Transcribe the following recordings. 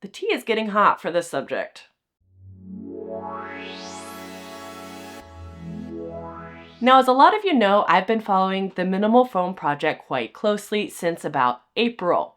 The tea is getting hot for this subject. Now, as a lot of you know, I've been following the minimal foam project quite closely since about April.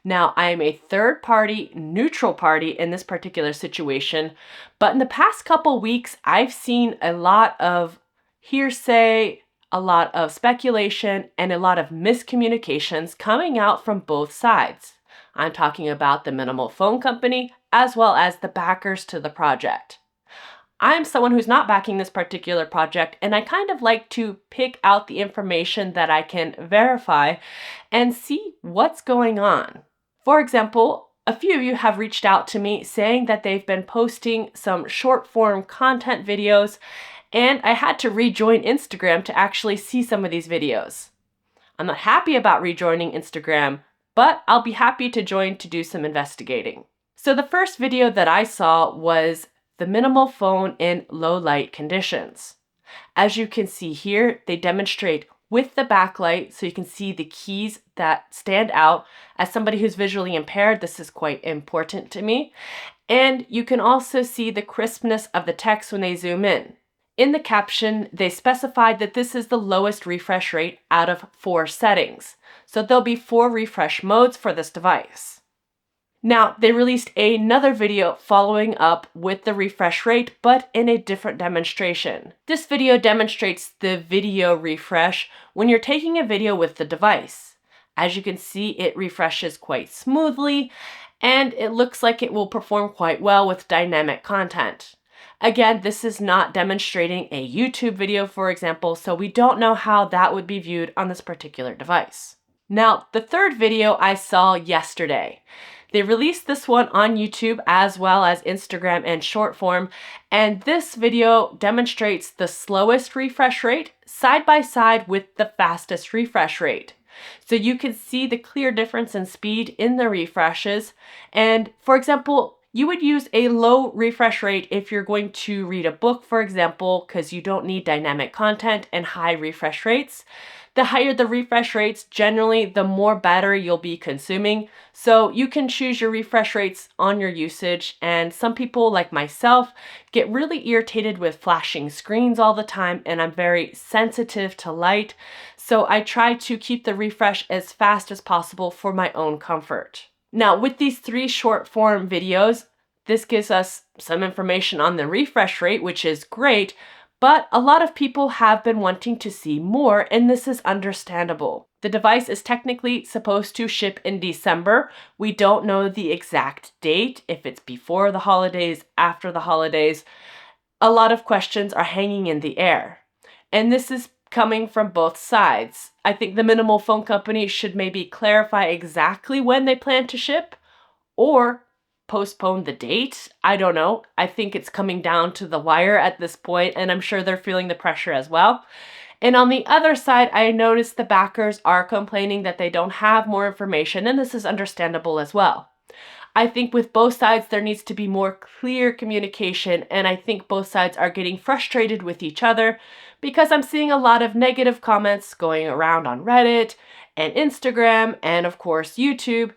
Now, I am a third party, neutral party in this particular situation, but in the past couple weeks, I've seen a lot of hearsay, a lot of speculation, and a lot of miscommunications coming out from both sides. I'm talking about the minimal foam company as well as the backers to the project. I'm someone who's not backing this particular project, and I kind of like to pick out the information that I can verify and see what's going on. For example, a few of you have reached out to me saying that they've been posting some short form content videos, and I had to rejoin Instagram to actually see some of these videos. I'm not happy about rejoining Instagram, but I'll be happy to join to do some investigating. So the first video that I saw was the minimal phone in low light conditions. As you can see here, they demonstrate with the backlight so you can see the keys that stand out. As somebody who's visually impaired, this is quite important to me. And you can also see the crispness of the text when they zoom in. In the caption, they specified that this is the lowest refresh rate out of 4 settings. So there'll be 4 refresh modes for this device. Now, they released another video following up with the refresh rate, but in a different demonstration. This video demonstrates the video refresh when you're taking a video with the device. As you can see, it refreshes quite smoothly, and it looks like it will perform quite well with dynamic content. Again, this is not demonstrating a YouTube video, for example, so we don't know how that would be viewed on this particular device. Now, the third video I saw yesterday. They released this one on YouTube as well as Instagram and short form, and this video demonstrates the slowest refresh rate side by side with the fastest refresh rate. So you can see the clear difference in speed in the refreshes. And for example, you would use a low refresh rate if you're going to read a book, for example, because you don't need dynamic content and high refresh rates. The higher the refresh rates, generally, the more battery you'll be consuming. So you can choose your refresh rates on your usage. And some people, like myself, get really irritated with flashing screens all the time, and I'm very sensitive to light. So I try to keep the refresh as fast as possible for my own comfort. Now, with these 3 short form videos, this gives us some information on the refresh rate, which is great. But a lot of people have been wanting to see more, and this is understandable. The device is technically supposed to ship in December. We don't know the exact date, if it's before the holidays, after the holidays. A lot of questions are hanging in the air. And this is coming from both sides. I think the minimal phone company should maybe clarify exactly when they plan to ship, or postpone the date. I don't know. I think it's coming down to the wire at this point, and I'm sure they're feeling the pressure as well. And on the other side, I noticed the backers are complaining that they don't have more information, and this is understandable as well. I think with both sides, there needs to be more clear communication, and I think both sides are getting frustrated with each other because I'm seeing a lot of negative comments going around on Reddit and Instagram and, of course, YouTube.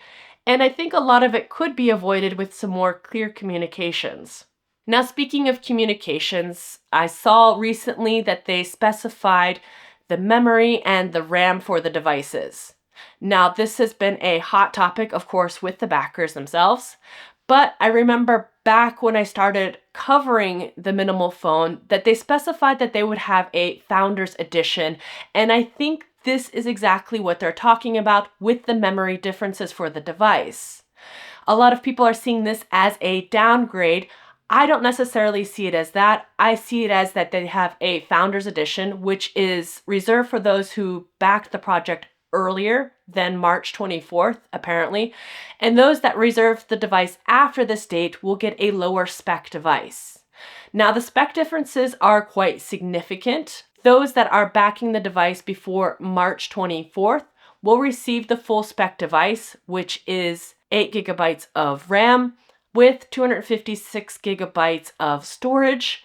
And I think a lot of it could be avoided with some more clear communications. Now, speaking of communications, I saw recently that they specified the memory and the RAM for the devices. Now, this has been a hot topic, of course, with the backers themselves. But I remember back when I started covering the minimal phone that they specified that they would have a Founders Edition. And I think this is exactly what they're talking about with the memory differences for the device. A lot of people are seeing this as a downgrade. I don't necessarily see it as that. I see it as that they have a Founders Edition, which is reserved for those who backed the project earlier than March 24th, apparently. And those that reserve the device after this date will get a lower spec device. Now, the spec differences are quite significant. Those that are backing the device before March 24th will receive the full spec device, which is 8 gigabytes of RAM with 256 gigabytes of storage.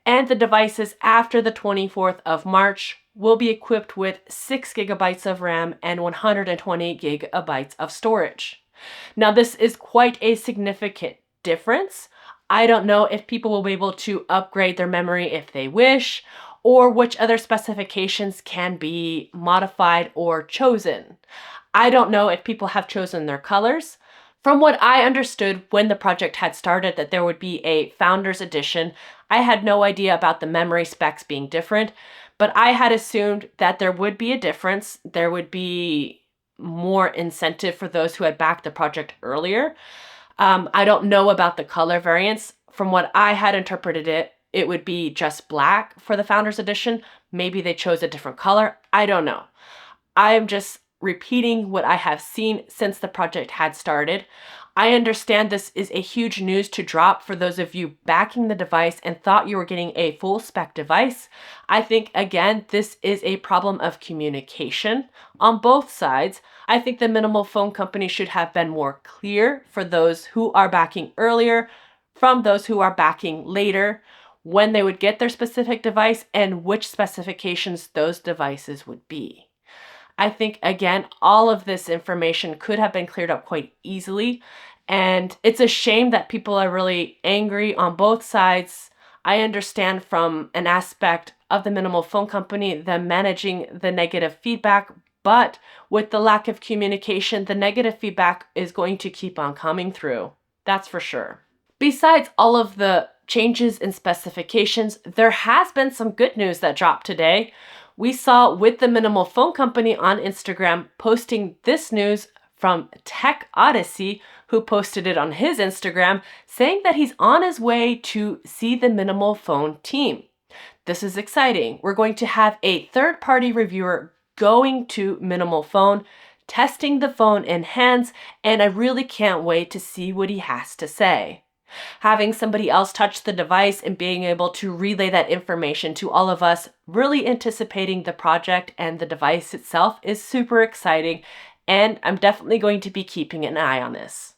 And the devices after the 24th of March will be equipped with 6 gigabytes of RAM and 120 gigabytes of storage. Now, this is quite a significant difference. I don't know if people will be able to upgrade their memory if they wish, or which other specifications can be modified or chosen. I don't know if people have chosen their colors. From what I understood when the project had started that there would be a Founders Edition, I had no idea about the memory specs being different, but I had assumed that there would be a difference. There would be more incentive for those who had backed the project earlier. I don't know about the color variants. From what I had interpreted it, it would be just black for the Founders Edition. Maybe they chose a different color. I don't know. I'm just repeating what I have seen since the project had started. I understand this is a huge news to drop for those of you backing the device and thought you were getting a full spec device. I think, again, this is a problem of communication on both sides. I think the minimal phone company should have been more clear for those who are backing earlier from those who are backing later, when they would get their specific device and which specifications those devices would be. I think, again, all of this information could have been cleared up quite easily. And it's a shame that people are really angry on both sides. I understand from an aspect of the minimal phone company, them managing the negative feedback, but with the lack of communication, the negative feedback is going to keep on coming through. That's for sure. Besides all of the changes in specifications, there has been some good news that dropped today. We saw with the minimal phone company on Instagram posting this news from Tech Odyssey, who posted it on his Instagram, saying that he's on his way to see the minimal phone team. This is exciting. We're going to have a third-party reviewer going to minimal phone, testing the phone in hands, and I really can't wait to see what he has to say. Having somebody else touch the device and being able to relay that information to all of us, really anticipating the project and the device itself, is super exciting, and I'm definitely going to be keeping an eye on this.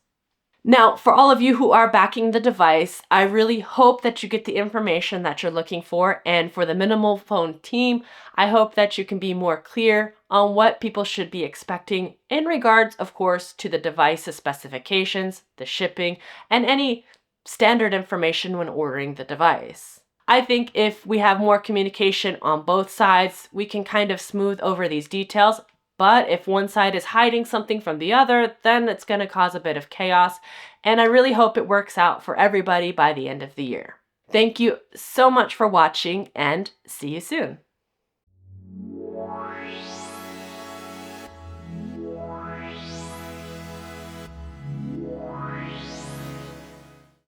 Now, for all of you who are backing the device, I really hope that you get the information that you're looking for, and for the minimal phone team, I hope that you can be more clear on what people should be expecting in regards, of course, to the device's specifications, the shipping, and any standard information when ordering the device. I think if we have more communication on both sides, we can kind of smooth over these details. But if one side is hiding something from the other, then it's going to cause a bit of chaos. And I really hope it works out for everybody by the end of the year. Thank you so much for watching, and see you soon.